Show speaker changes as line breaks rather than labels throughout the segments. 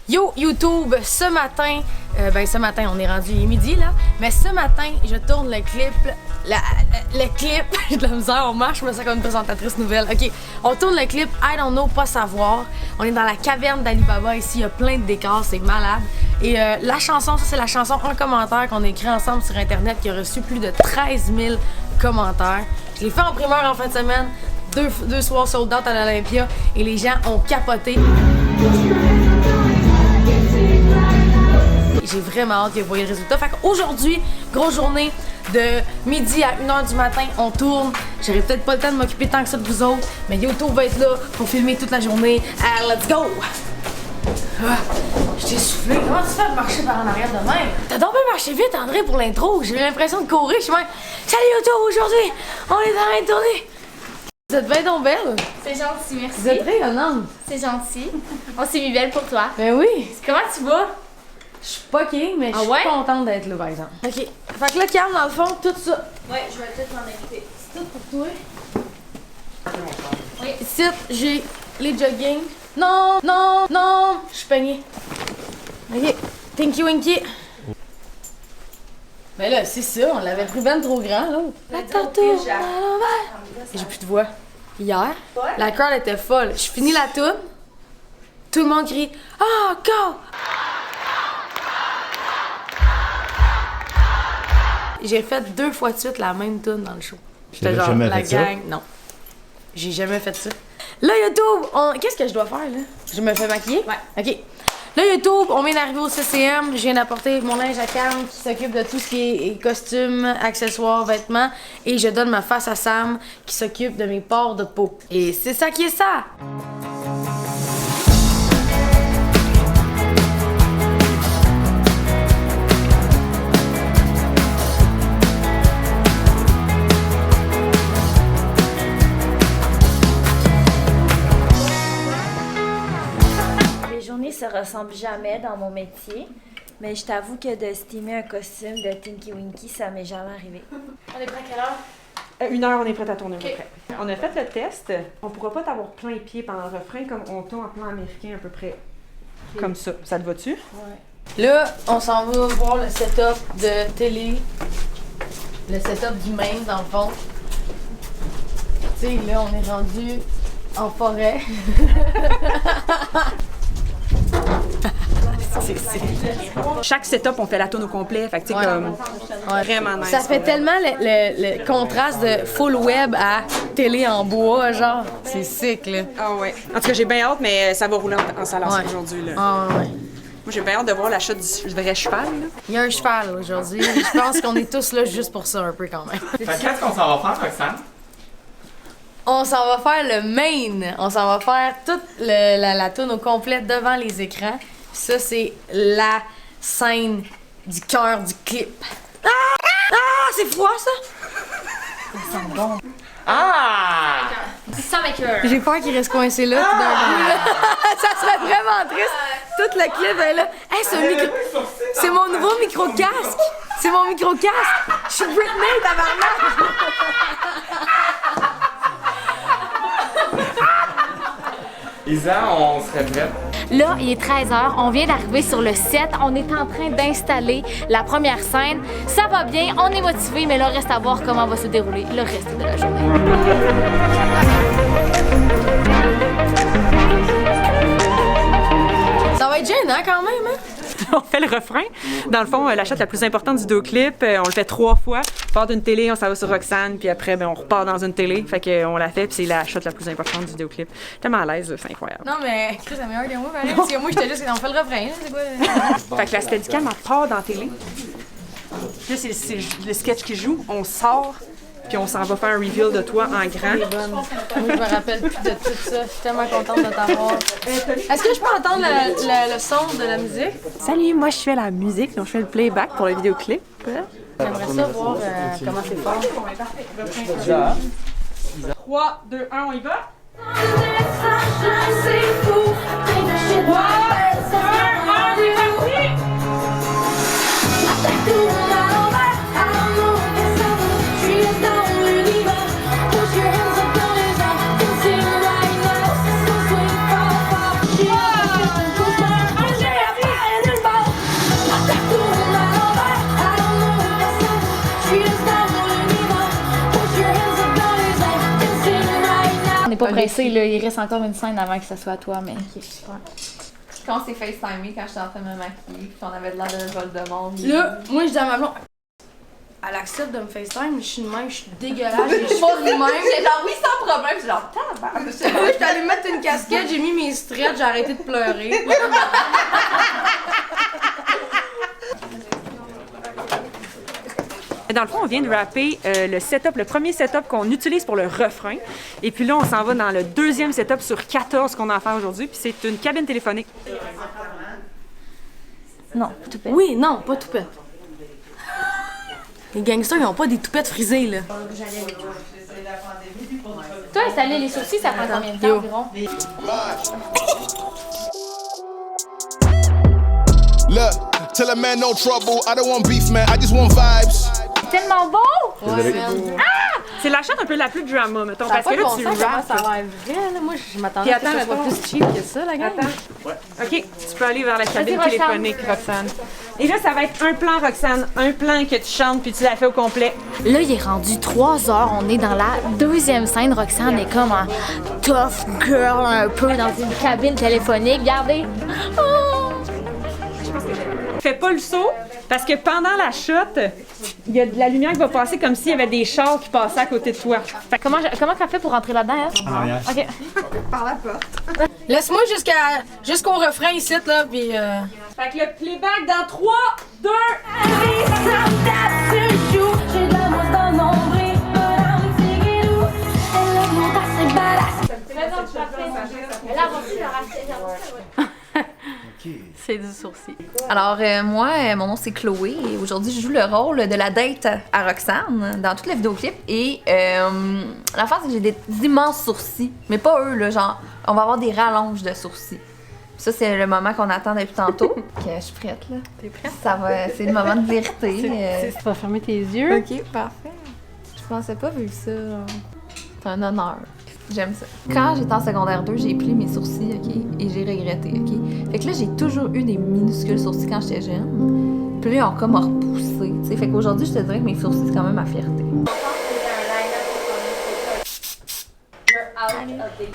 Yo YouTube, ce matin, ce matin on est rendu midi là, mais ce matin je tourne le clip, le clip, j'ai de la misère, on marche, je me sens comme une présentatrice nouvelle. Ok, on tourne le clip I Don't Know, pas savoir. On est dans la caverne d'Alibaba ici, il y a plein de décors, c'est malade. Et la chanson, ça c'est la chanson en commentaire qu'on a écrit ensemble sur internet qui a reçu plus de 13 000 commentaires. Je l'ai fait en primeur en fin de semaine, deux soirs sold out à l'Olympia et les gens ont capoté. J'ai vraiment hâte que vous voyez le résultat. Fait qu'aujourd'hui, grosse journée de midi à 1h du matin, on tourne. J'aurai peut-être pas le temps de m'occuper tant que ça de vous autres, mais YouTube va être là pour filmer toute la journée. Let's go! Ah, je t'ai soufflé. Comment tu fais de marcher par en arrière de même? T'as donc bien marché vite, André, pour l'intro. J'ai eu l'impression de courir. Je suis même... Salut YouTube, aujourd'hui, on est en train de tourner. Vous êtes bien donc belle.
C'est gentil, merci.
Vous êtes rayonnante.
C'est gentil. On s'est mis belle pour toi.
Ben oui.
Comment tu vas?
Je suis poquée, mais je suis contente d'être là, par exemple. Ok. Fait que là, Cam, dans le fond, tout ça.
Ouais, je vais peut-être m'en occuper.
C'est tout pour toi.
Oui.
Ici, j'ai les jogging. Non, non, non. Je suis peignée. Ok. Tinky Winky. Ben là, c'est ça, on l'avait pris ben trop grand, là. La tortue à l'envers. J'ai plus de voix. Hier, la crowd était folle. Je finis la toune. Tout le monde crie « Oh, go! » J'ai fait 2 fois de suite la même tune dans le show. J'étais genre la gang. Non. J'ai jamais fait ça. Là, YouTube, qu'est-ce que je dois faire, là? Je me fais maquiller?
Ouais.
OK. Là, YouTube, on vient d'arriver au CCM. Je viens d'apporter mon linge à Cam qui s'occupe de tout ce qui est costumes, accessoires, vêtements. Et je donne ma face à Sam qui s'occupe de mes pores de peau. Et c'est ça qui est ça!
Ça ressemble jamais dans mon métier, mais je t'avoue que de steamer un costume de Tinky Winky, ça m'est jamais arrivé.
On est prêt à quelle heure?
1h, on est prêt à tourner à peu près. On a fait le test. On pourra pas t'avoir plein pied pendant le refrain comme on tourne en plan américain à peu près comme ça. Ça te va-tu?
Ouais. Là, on s'en va voir le setup de télé. Le setup du main, dans le fond. Tu sais, là, on est rendu en forêt.
Chaque setup, on fait la tourne au complet. Fait que, tu sais, comme vraiment nice.
Ça fait tellement le contraste de full web à télé en bois, genre. C'est sick, là.
Ah ouais. En tout cas, j'ai bien hâte, mais ça va rouler en salance aujourd'hui, là.
Ah ouais.
Moi, j'ai bien hâte de voir l'achat du vrai cheval, là.
Il y a un cheval aujourd'hui. Je pense qu'on est tous là juste pour ça, un peu, quand même.
Fait qu'est-ce qu'on s'en va faire, Roxane?
On s'en va faire le main. On s'en va faire toute la tourne au complet devant les écrans. Puis ça, c'est la scène du cœur du clip. Ah! Ah! C'est froid, ça? Ça sent bon.
Ah!
Ça m'écoeure.
J'ai peur qu'il reste coincé là tout d'un coup. Là. Ça serait vraiment triste. Tout le clip est là. Hey, c'est mon nouveau micro-casque. C'est mon micro-casque. Je suis Britney, tabarnak.
Isa, on serait prête.
Là, il est 13h, on vient d'arriver sur le set, on est en train d'installer la première scène. Ça va bien, on est motivé, mais là, reste à voir comment va se dérouler le reste de la journée.
Ça va être gênant quand même, hein?
On fait le refrain. Dans le fond, la shot la plus importante du vidéoclip, on le fait 3 fois. On part d'une télé, on s'en va sur Roxane, puis après, on repart dans une télé. Fait qu'on la fait, puis c'est la shot la plus importante du vidéoclip. Je suis tellement à l'aise, c'est incroyable.
Non, mais Chris, la meilleure des mots, parce que moi, j'étais juste, on fait le refrain, c'est quoi?
Fait que la Steadicam, on part dans la télé. Là, c'est le sketch qui joue. On sort, puis on s'en va faire un reveal de toi en grand.
Moi, je me rappelle plus de tout ça. Je suis tellement contente de t'avoir. Est-ce que je peux entendre le son de la musique?
Salut, moi je fais la musique, donc je fais le playback pour le vidéoclip.
J'aimerais ça voir comment c'est fort.
3, 2, 1, on y va?
n'est pas pressé, là. Il reste encore une scène avant que ça soit à toi, mais.
Quand on s'est FaceTimé, quand j'étais en train de me maquiller, puis on avait de l'air d'un vol de monde.
Là, moi, je dis à ma blonde, elle accepte de me FaceTime, mais je suis de même, je suis dégueulasse, j'ai les cheveux de même.
J'ai genre oui sans problème, j'ai genre tabarnak.
Là, j'étais allée mettre une casquette, j'ai mis mes stretches, j'ai arrêté de pleurer.
Dans le fond, on vient de rapper le premier setup qu'on utilise pour le refrain. Et puis là, on s'en va dans le deuxième setup sur 14 qu'on a à faire aujourd'hui. Puis c'est une cabine téléphonique.
Non, toupette.
Oui, non, pas toupette. Les gangsters, ils ont pas des toupettes frisées, là.
Toi, installer les sourcils, ça prend combien de temps environ?
Look, tell a man no trouble. I don't want beef, man. I just want vibes.
Tellement beau!
C'est la chatte un peu la plus drama, mettons.
Ça a
Parce
pas
que
de
là,
bon
tu
sens, comment
rappes.
ça a l'air vrai, là. Moi, je m'attendais à
Puis
ce que ça
attends,
soit plus cheap que ça, la gang.
OK, tu peux aller vers la cabine
Vas-y,
téléphonique, Roxane. Et là, ça va être un plan, Roxane. Un plan que tu chantes puis tu la fais au complet.
Là, il est rendu 3 heures. On est dans la deuxième scène. Roxane est comme en tough girl un peu dans une cabine téléphonique. Regardez. Oh!
Fais pas le saut parce que pendant la shot, il y a de la lumière qui va passer comme s'il y avait des chars qui passaient à côté de toi.
Comment qu'elle fait pour rentrer là-dedans, elle?
En arrière.
OK.
Laisse-moi jusqu'au refrain ici, là, puis
Fait que le playback dans 3, 2...
c'est du sourcil.
Alors moi, mon nom c'est Chloé et aujourd'hui je joue le rôle de la date à Roxane dans tous les vidéoclips et la face c'est que j'ai des immenses sourcils, mais pas eux là, genre on va avoir des rallonges de sourcils. Ça c'est le moment qu'on attend depuis tantôt. Ok, je suis prête là.
T'es prête?
Ça va, c'est le moment de vérité.
Tu vas fermer tes yeux.
Ok, parfait. Je pensais pas vu ça. C'est un honneur. J'aime ça. Quand j'étais en secondaire 2, j'ai plié mes sourcils, OK? Et j'ai regretté, OK? Fait que là, j'ai toujours eu des minuscules sourcils quand j'étais jeune. Puis là, ils ont comme repoussé, tu sais. Fait qu'aujourd'hui, je te dirais que mes sourcils, c'est quand même ma fierté.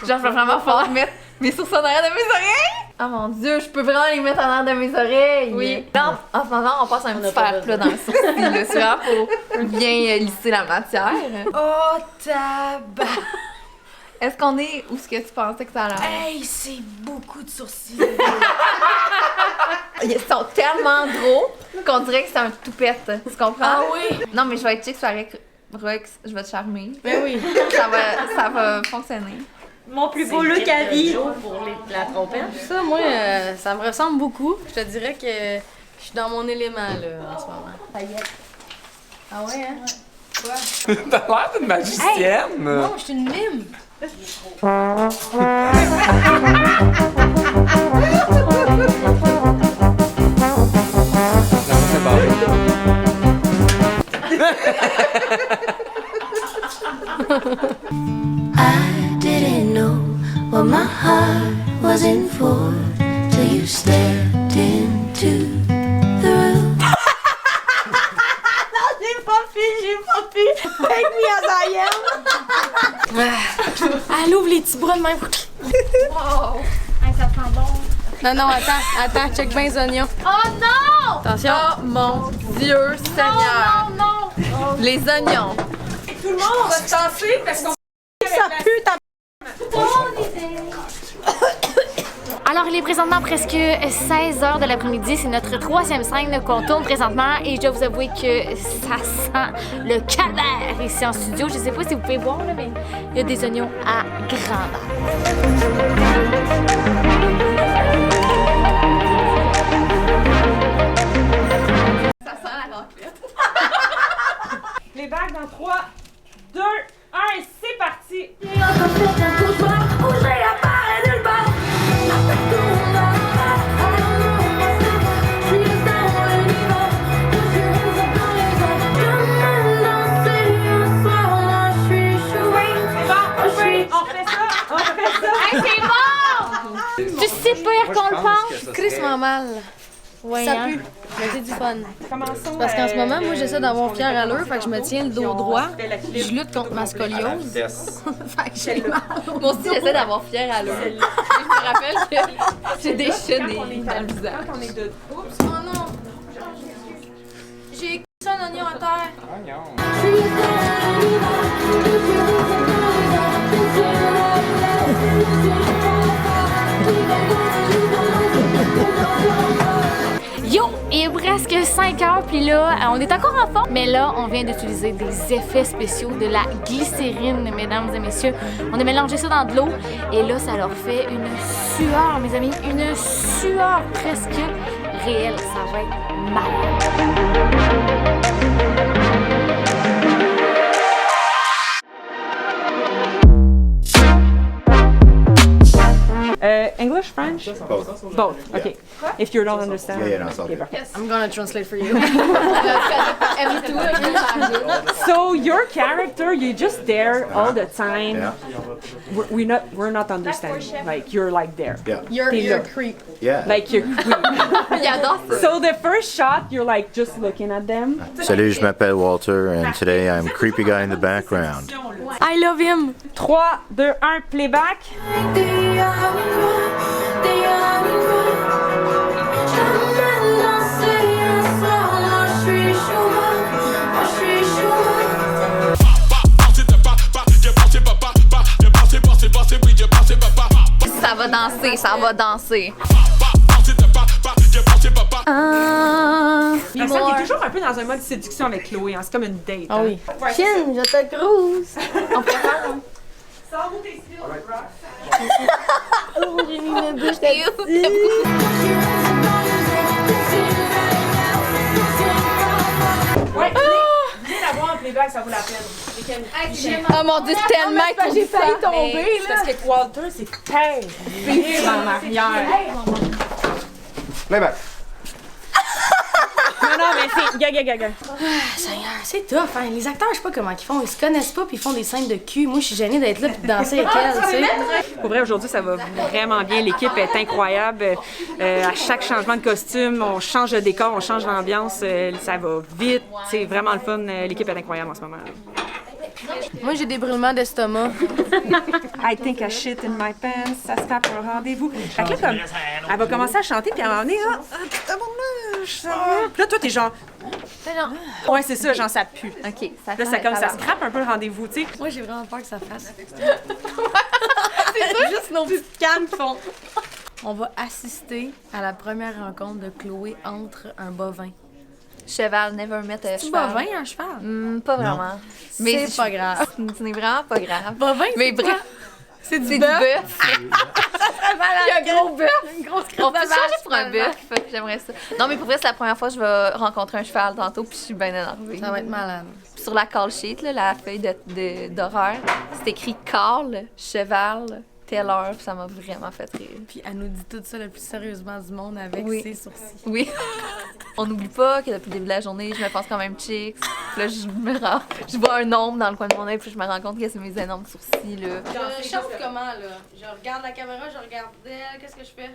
Genre, je vais vraiment falloir mettre mes sourcils en arrière de mes oreilles! Oh mon Dieu, je peux vraiment les mettre en arrière de mes oreilles!
Oui.
Non, en ce moment, on passe un petit fer plat dans le sourcil, là. C'est vraiment pour bien lisser la matière.
Oh, tabac!
Est-ce qu'on est où est-ce que tu pensais que ça allait?
Hey, c'est beaucoup de sourcils.
Ils sont tellement gros qu'on dirait que c'est un toupette. Tu comprends?
Ah oui?
Non, mais je vais être chic avec Rox, je vais te charmer.
Ben oui.
Ça va fonctionner.
Mon plus beau look à vie.
Pour la trompette. Ça, moi, ça me ressemble beaucoup. Je te dirais que je suis dans mon élément, là, en ce moment. Ah ouais, hein? Quoi?
T'as l'air d'une magicienne!
Non, je suis une mime.
I didn't know what my heart was in for till you stepped into the room.
Elle ouvre les petits bras de même.
Hey, ça sent bon.
Non, non, attends, check bien les oignons.
Oh non!
Attention.
Oh mon Dieu Seigneur!
Non, non!
Les oignons!
Tout le monde va se tasser parce qu'on...
Ça pue ta...
Alors, il est présentement presque 16h de l'après-midi. C'est notre troisième scène qu'on tourne présentement. Et je dois vous avouer que ça sent le calvaire ici en studio. Je sais pas si vous pouvez voir, là, mais il y a des oignons à grandeur.
Ça sent la raclette.
Les bagues dans 3, 2, 1, et c'est parti!
Hey, c'est bon! Tu sais pas qu'on le pense?
Crissement mal.
Ouais,
Ça
hein?
pue, mais c'est du fun.
Commençons.
Parce qu'en ce moment, moi, j'essaie d'avoir fière allure, fait que je me tiens le dos droit.
Fais la clip.
Je lutte contre ma scoliose.
Vitesse.
Fait que j'ai mal.
Moi aussi, j'essaie d'avoir fière à l'heure. Je me rappelle que j'ai des chenilles dans le visage.
Quand on est de...
Oups, oh non! J'ai ça un oignon à terre.
Yo! Il est presque 5 heures, puis là, on est encore en forme. Mais là, on vient d'utiliser des effets spéciaux, de la glycérine, mesdames et messieurs. On a mélangé ça dans de l'eau, et là, ça leur fait une sueur, mes amis. Une sueur presque réelle. Ça va être malade.
English, French?
Both.
Both. Okay. If you don't understand.
Yeah, no, it's all good.
I'm gonna translate for you.
So your character, you're just there all the time.
Yeah.
We're not understanding. Like you're like there.
Yeah.
You're a
look.
creep.
Yeah.
Like you're
Il adore ça.
So the first shot, you're like just looking at them.
Salut, je m'appelle Walter, and today I'm creepy guy in the background.
I love him.
3, 2, 1, playback.
Ça va danser, ça va danser.
La scène est toujours un peu dans un mode séduction avec Chloé, hein. C'est comme une date.
Ah oui. Chine, je te cruise. On peut faire.
Sors où tes skills,
Oh, j'ai mis ma bouche
Ouais, venez la voir en playback, ça vaut la peine.
Oh mon dieu, tellement que j'ai failli tomber
Parce que Walter, c'est terrible en arrière.
Playback.
Non, mais c'est... Gaga.
Seigneur, c'est tough, hein. Les acteurs, je sais pas comment ils font. Ils se connaissent pas puis ils font des scènes de cul. Moi, je suis gênée d'être là puis de danser avec elle, tu sais.
Pour vrai, aujourd'hui, ça va vraiment bien. L'équipe est incroyable. À chaque changement de costume, on change de décor, on change d'ambiance. Ça va vite. C'est vraiment le fun. L'équipe est incroyable en ce moment.
Moi, j'ai des brûlements d'estomac.
I think I shit in my pants. Ça se tape un rendez-vous. Fait que là, comme, elle va commencer à chanter, puis à un moment donné, puis là, toi, t'es genre. Ouais, c'est ça, genre, ça pue.
OK, ça
Là, c'est comme ça scrape un peu le rendez-vous, tu sais.
Moi, j'ai vraiment peur que ça fasse. C'est juste nos petites cannes qui font. On va assister à la première rencontre de Chloé entre un bovin.
Cheval, never met a
C'est
cheval.
bovin, un cheval?
Pas vraiment.
Mais c'est pas grave.
Ce n'est vraiment pas grave.
Bovin,
Mais
c'est
bref,
quoi? C'est
c'est
du
du
bœuf.
bœuf.
Il y a un gros bœuf. Une grosse
On peut
crête de
changer
vache,
pour un
finalement.
bœuf. J'aimerais ça. Non, mais pour vrai, c'est la première fois que je vais rencontrer un cheval tantôt, puis je suis bien énervée.
Ça va être malade.
Puis sur la call sheet, là, la feuille d'horaire, c'est écrit call, cheval, telle heure, puis ça m'a vraiment fait rire.
Puis elle nous dit tout ça le plus sérieusement du monde avec
Oui.
ses sourcils.
Oui. On n'oublie pas que depuis le début de la journée, je me pense quand même chicks. Puis là, je vois un nombre dans le coin de mon œil, puis je me rends compte que c'est mes énormes sourcils, là.
Je chauffe comment, là? Je regarde la caméra, je regarde elle. Qu'est-ce que je fais?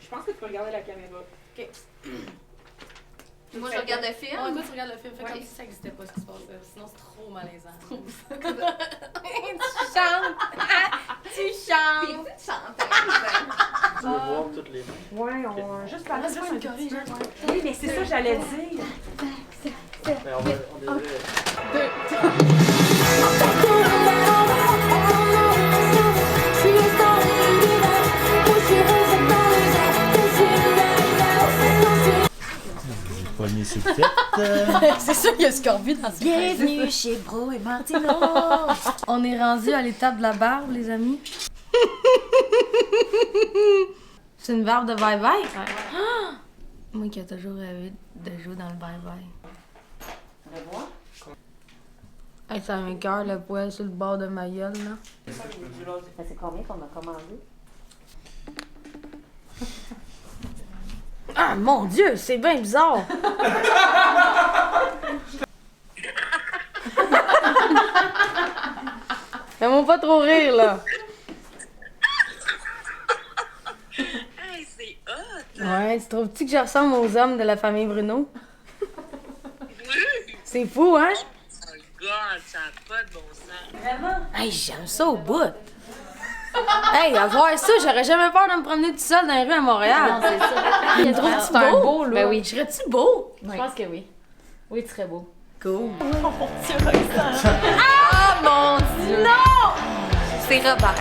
Je pense que tu peux regarder la caméra.
OK.
Moi, je regarde le film.
Oh, toi, tu regardes le film. Fais comme si ça n'existait pas, ce qui se passe là. Sinon, c'est trop malaisant. Tu chantes! Tu chantes!
Tu chantes.
Tu veux voir toutes les mains?
Ouais, on juste parler
C'est pas une choré, genre.
Oui, mais c'est ça que j'allais dire.
Mais on devrait...
Pogné sur le tête.
C'est sûr qu'il y a Scorbut dans ce
Bienvenue chez Bro et Martino.
On est rendu à l'étape de la barbe, les amis. C'est une barbe de bye-bye? Ah! Moi qui ai toujours rêvé de jouer dans le bye-bye. Hey, ça m'écoeure le poil sur le bord de ma gueule, là.
C'est combien qu'on a commandé?
Ah, mon Dieu, c'est bien bizarre! Fais-moi pas trop rire, là!
Hey, c'est hot!
Ouais, tu trouves-tu que je ressemble aux hommes de la famille Bruno? C'est fou, hein?
God, ça n'a pas de bon sens.
Vraiment? Hey, j'aime ça au bout. Hey, à voir ça, j'aurais jamais peur de me promener tout seul dans les rues à Montréal.
Non, c'est ça.
Il trouve-tu beau?
beau, là. Ben oui.
Serais-tu beau?
Je pense que oui. Oui, tu serais beau.
Cool.
Ah mon Dieu! Non! C'est Robert.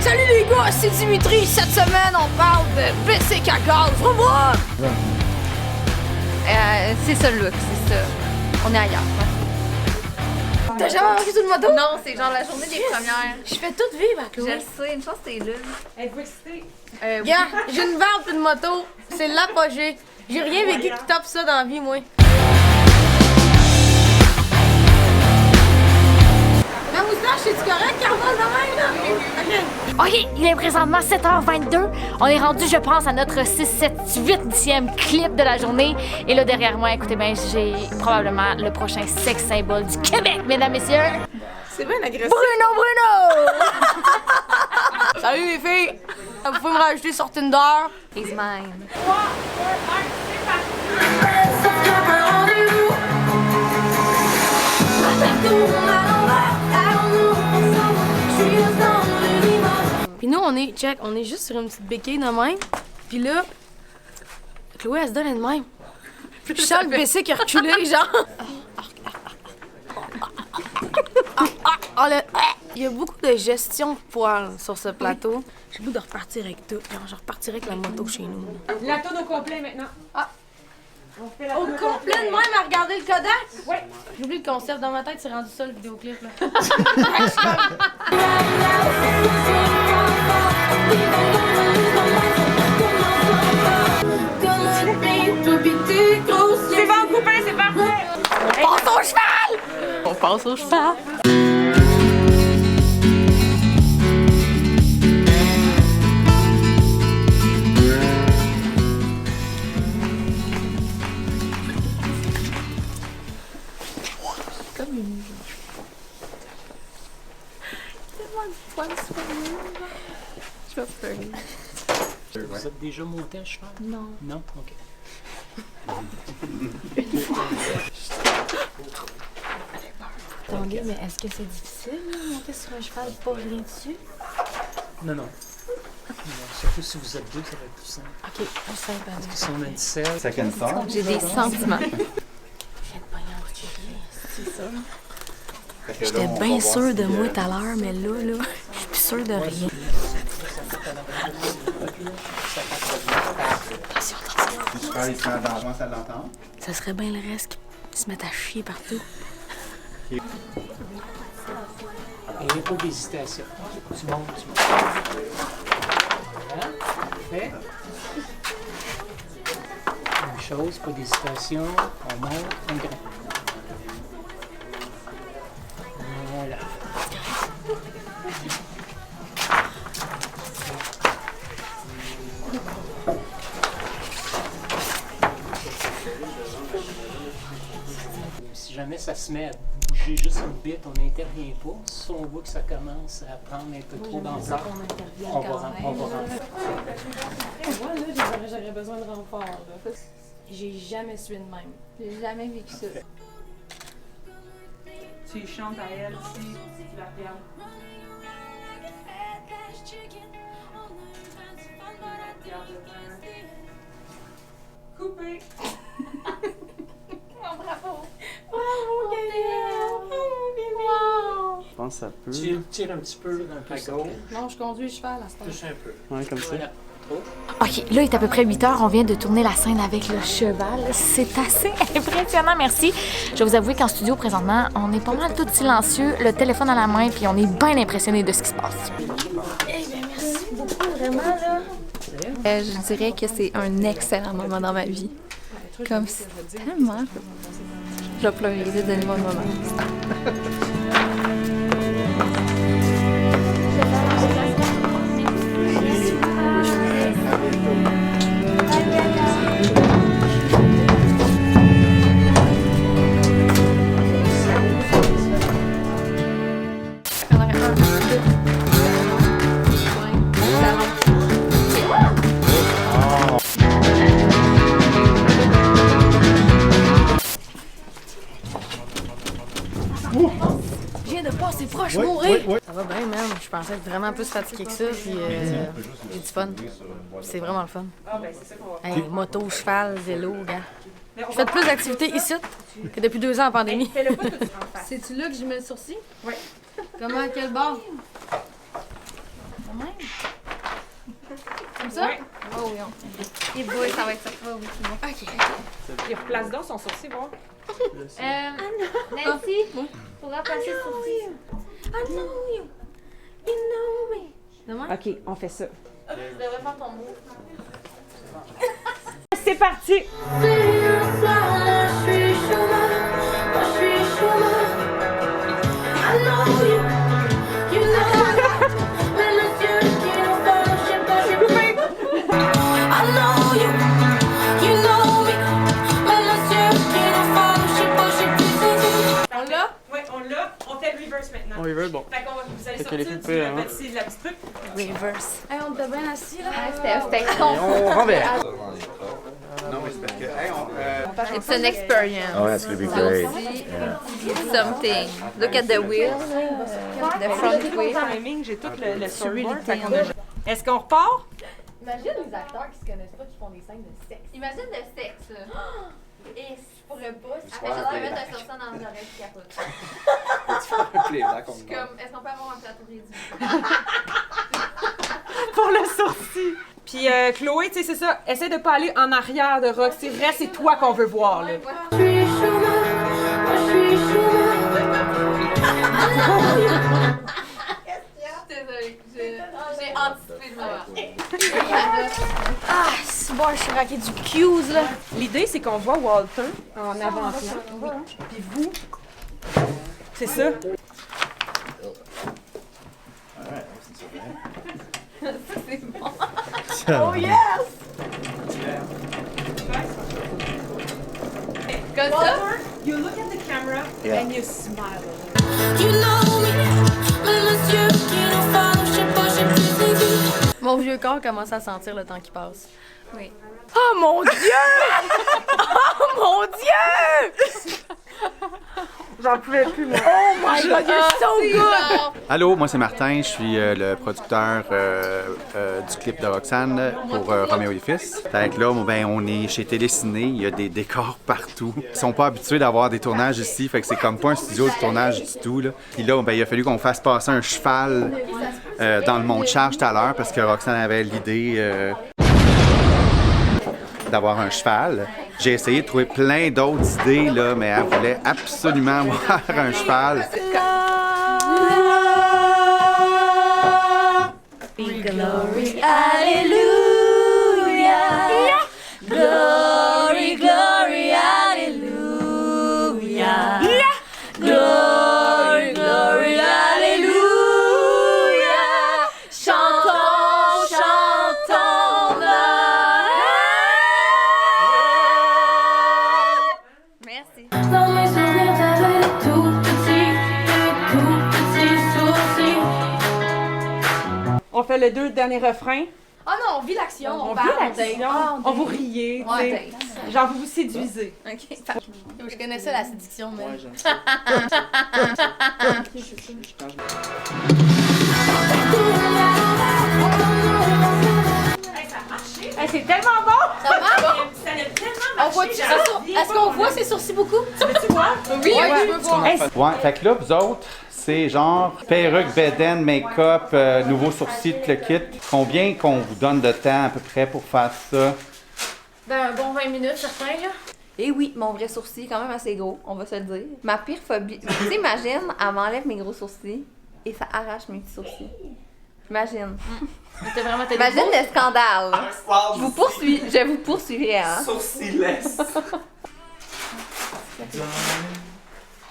Salut les gars, c'est Dimitri. Cette semaine, on parle de bicycle à gaz. Revoir!
C'est ça le look, c'est ça. On est ailleurs.
T'as jamais marqué sur une moto?
Non, c'est genre la journée des premières.
Je fais tout vivre à
Je
Chloé.
le sais, une chance que t'es là.
Êtes-vous excitée?
Gars, j'ai une barbe et une moto. C'est l'apogée. J'ai rien vécu qui tape ça dans la vie, moi. Ma moustache, c'est-tu correct, Carole, de même, là?
OK, il est présentement 7h22. On est rendu, je pense, à notre 6, 7, 8e clip de la journée. Et là, derrière moi, écoutez bien, j'ai probablement le prochain sex symbole du Québec, mesdames, messieurs.
C'est bien agressif.
Bruno!
Salut, les filles. Vous pouvez me rajouter sur Tinder.
He's mine.
Puis nous, on est, check, on est juste sur une petite béquille de même. Puis là, Chloé, elle se donne elle-même. Je sens le BC qui a reculé, genre. Il y a beaucoup de gestion de poils sur ce plateau. J'ai le goût de repartir avec tout. Genre, je repartirai avec la moto chez nous.
La tourne au complet maintenant. On fait la
Au
tourne
complet de même à regarder le Kodak? Ouais. J'ai oublié le concept dans ma tête, c'est rendu ça le vidéoclip, là.
C'est bon, coupé, c'est parfait!
On passe au cheval!
On passe au cheval. Je vais pleurer.
Vous êtes déjà monté à cheval? Non. Non? OK.
Attendez, mais est-ce que c'est difficile de monter sur un cheval pas rien dessus?
Non, non. Surtout si vous êtes deux, ça va être plus simple.
Ok, plus simple.
Parce que si on a une selle,
J'ai des sentiments.
C'est ça. J'étais bien sûre de moi tout à l'heure, mais là, je suis plus sûre de rien. Attention, attention. Ça serait bien le reste qui se mettent à chier partout.
il n'y a pas d'hésitation. Tu montes, tu montes. Voilà, parfait. Même chose, pas d'hésitation. On monte, on grimpe. Voilà. Si jamais ça se met à bouger juste une bite, on n'intervient pas. Si on voit que ça commence à prendre un peu trop d'ampleur, on va rentrer.
Moi, là, j'aurais besoin de renfort. Là. J'ai jamais sué de même.
J'ai jamais vécu ça.
Tu chantes à elle aussi, tu la regardes. Coupé!
Je pense que ça peut.
Tu tires un petit peu à gauche.
Non, je conduis le cheval à ce temps.
Touche un peu.
Ouais, comme ça.
Voilà.
OK, là, il est à peu près 8h. On vient de tourner la scène avec le cheval. C'est assez impressionnant, merci. Je vais vous avouer qu'en studio, présentement, on est pas mal tout silencieux, le téléphone à la main, puis on est bien impressionnés de ce qui se passe.
Eh bien, merci beaucoup, vraiment, là.
Je dirais que c'est un excellent moment dans ma vie. Comme c'est tellement... Je vais pleurer, donnez-moi un moment.
Je viens de passer proche de mourir. Ça va bien, man. Je pensais être vraiment plus fatiguée que ça, puis j'ai du fun. C'est vraiment le fun. Hey, moto, cheval, vélo, gars. Je fais plus d'activités ici que depuis 2 ans en pandémie. C'est-tu là que je mets le sourcil? Oui. Comment, à quel bord? Comment? Comme ça?
Oh oui, on. Et boy, ça va être ça. Oh oui, c'est bon.
OK.
Il replace donc son sourcil, voir.
Nancy, pourra passer le sourcil.
I know you. You know me.
Demain?
OK, on fait ça.
Tu devrais faire ton mot.
C'est parti!
On l'a?
Oui, on l'a. On fait le reverse maintenant.
On y va, bon.
Fait qu'on va, vous allez
Fait qu'elle
sortir
est
du
coupée, hein.
petit, la petite truc.
Reverse. Hey, on était bien assis, là.
C'était
Et on renverse.
It's an experience.
Oh, that's gonna be great.
Something. Look at the wheel. The front wheel.
Timing, j'ai tout le storyboard. Fait qu'on a- Est-ce qu'on repart?
Imagine les acteurs qui se connaissent pas qui font des scènes de sexe.
Imagine le sexe. Et
Je pourrais pas.
après, je devrais mettre un sorcier dans les oreilles qui capote. Comme, est-ce qu'on peut avoir un plateau réduit?
Pour le sourcil. Puis Chloé, tu sais, c'est ça. Essaie de pas aller en arrière de Roxy. Reste, c'est toi qu'on veut voir, là.
Désolée, j'ai anticipé le moment.
Ah, c'est bon, je suis raquée du cues, là.
L'idée, c'est qu'on voit Walter en avant-plan. Puis vous, c'est ça.
Oh yes!
Comme ça?
You look at the camera and you smile.
Mon vieux corps commence à sentir le temps qui passe.
Oui.
Oh mon Dieu! Oh mon Dieu!
J'en pouvais plus, moi.
Oh my God, you're so good!
Allô, moi c'est Martin, je suis le producteur du clip de Roxane pour Roméo et Fils. Fait que là, ben, on est chez Téléciné, il y a des décors partout. Ils sont pas habitués d'avoir des tournages ici, fait que c'est comme pas un studio de tournage du tout, là. Puis là, ben, il a fallu qu'on fasse passer un cheval dans le Mont-de-Charge tout à l'heure parce que Roxane avait l'idée d'avoir un cheval. J'ai essayé de trouver plein d'autres idées, là, mais elle voulait absolument avoir un cheval.
Glory, hallelujah. Glory, glory, hallelujah. Glory, glory, hallelujah. Chantons, chantons.
Merci.
Dans mes souvenirs, t'avais des tout petits sourcils.
On fait les 2 derniers refrains.
Oh non, on vit l'action,
On
parle,
vit l'action. On vous riez, tu sais. Genre, vous vous séduisez.
OK.
Je connais ça, la séduction, mais...
Ouais, j'aime ça.
Hey, c'est tellement bon!
Ça marche?
Ça a tellement
On voit-tu ça? Est-ce qu'on voit ses sourcils beaucoup?
Tu vois?
Oui, oui, je peux voir.
Hey,
Ouais, fait que là, vous autres, c'est genre perruque, bedaine, make-up, nouveau sourcil, tout le kit. Combien qu'on vous donne de temps à peu près pour faire ça?
Ben, un bon 20 minutes, certain, là.
Et oui, mon vrai sourcil est quand même assez gros, on va se le dire. Ma pire phobie. Tu sais, imagine, elle m'enlève mes gros sourcils et ça arrache mes petits sourcils. Imagine. Imagine le scandale. Je vous poursuivrai, hein.
Sourcilless.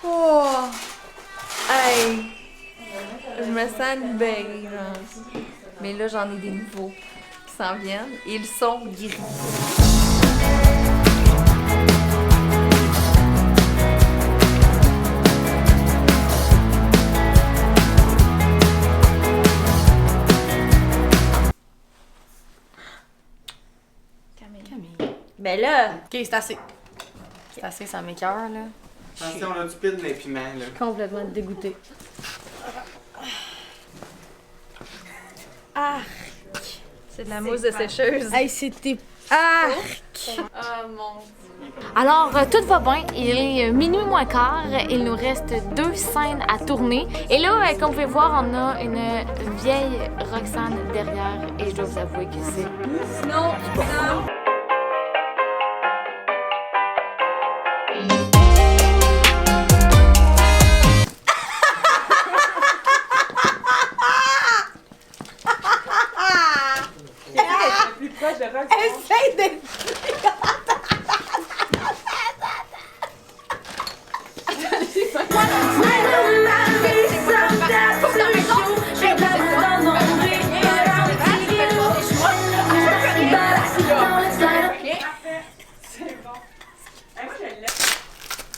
Oh! Hey! Je me sens libérée, genre. Mais là, j'en ai des nouveaux qui s'en viennent et ils sont gris.
Camille.
Ben là,
OK, c'est assez. C'est assez, ça m'écoeure, là. Je
Attention, là, tu piles les piments, là.
Complètement dégoûtée. Ah!
C'est de la mousse de sécheuse.
Hey, c'était... Ah!
Oh mon Dieu.
Alors, tout va bien. Il est minuit moins quart. Il nous reste 2 scènes à tourner. Et là, comme vous pouvez voir, on a une vieille Roxane derrière. Et je dois vous avouer que c'est...
Non, non.
Plus proche de Rox.
Essaye de...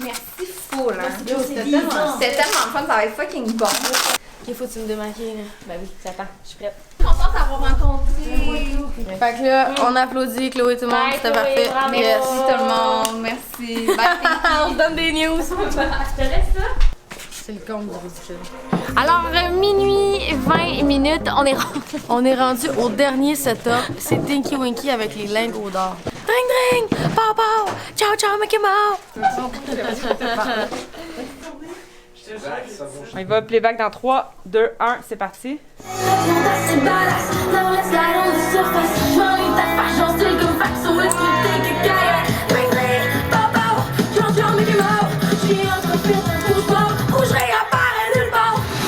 Merci full, hein. C'était tellement fun, ça va être fucking bon.
Il faut que tu me démaquilles, là. Ben oui, j'attends, je suis prête.
Content d'avoir rencontré.
Fait que là, on applaudit Chloé, tout le monde,
Bye,
c'était
Chloé,
parfait.
bravo.
Yes.
Merci tout le monde, merci. Bye,
On se donne des news.
Je te laisse ça.
C'est le compte du ridicule.
Alors, minuit 20 minutes,
On est rendu au dernier setup. C'est Tinky Winky avec les lingots d'or. Dring dring! Pow pow! Ciao ciao Mickey Mouse!
On y va playback dans 3, 2, 1, c'est parti.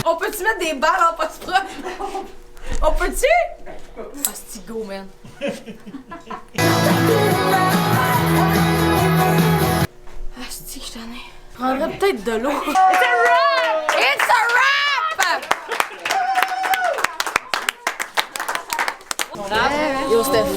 On peut-tu mettre des balles en post-prod? On peut-tu? Ah, c'est go, man. Ah, c'est que je t'en ai. Je prendrais peut-être de l'eau. It's a wrap! It's a wrap! Yo, Steph.